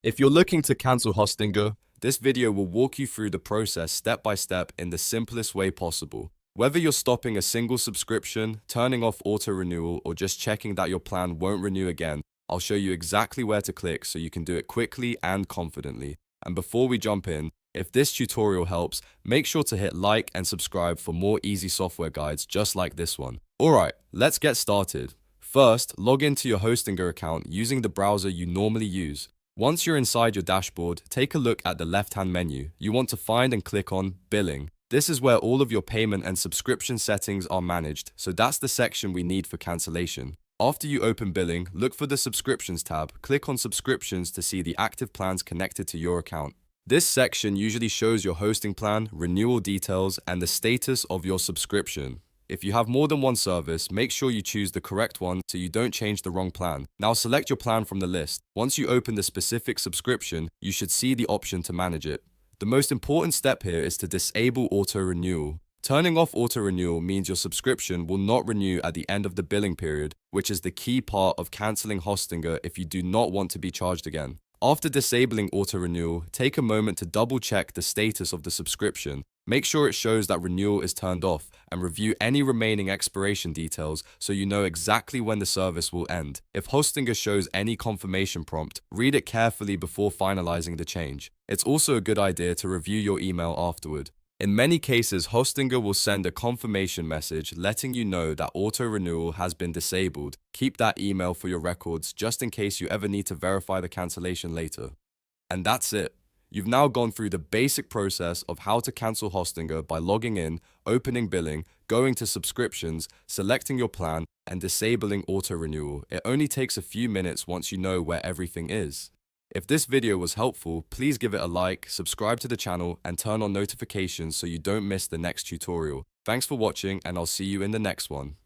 If you're looking to cancel Hostinger, this video will walk you through the process step by step in the simplest way possible. Whether you're stopping a single subscription, turning off auto renewal, or just checking that your plan won't renew again, I'll show you exactly where to click so you can do it quickly and confidently. And before we jump in, if this tutorial helps, make sure to hit like and subscribe for more easy software guides just like this one. Alright, let's get started. First, log into your Hostinger account using the browser you normally use. Once you're inside your dashboard, take a look at the left-hand menu. You want to find and click on Billing. This is where all of your payment and subscription settings are managed, so that's the section we need for cancellation. After you open Billing, look for the Subscriptions tab. Click on Subscriptions to see the active plans connected to your account. This section usually shows your hosting plan, renewal details, and the status of your subscription. If you have more than one service, make sure you choose the correct one so you don't change the wrong plan. Now select your plan from the list. Once you open the specific subscription, you should see the option to manage it. The most important step here is to disable auto renewal. Turning off auto renewal means your subscription will not renew at the end of the billing period, which is the key part of cancelling Hostinger if you do not want to be charged again. After disabling auto renewal, take a moment to double check the status of the subscription. Make sure it shows that renewal is turned off and review any remaining expiration details so you know exactly when the service will end. If Hostinger shows any confirmation prompt, read it carefully before finalizing the change. It's also a good idea to review your email afterward. In many cases, Hostinger will send a confirmation message letting you know that auto renewal has been disabled. Keep that email for your records just in case you ever need to verify the cancellation later. And that's it. You've now gone through the basic process of how to cancel Hostinger by logging in, opening billing, going to subscriptions, selecting your plan, and disabling auto renewal. It only takes a few minutes once you know where everything is. If this video was helpful, please give it a like, subscribe to the channel, and turn on notifications so you don't miss the next tutorial. Thanks for watching, and I'll see you in the next one.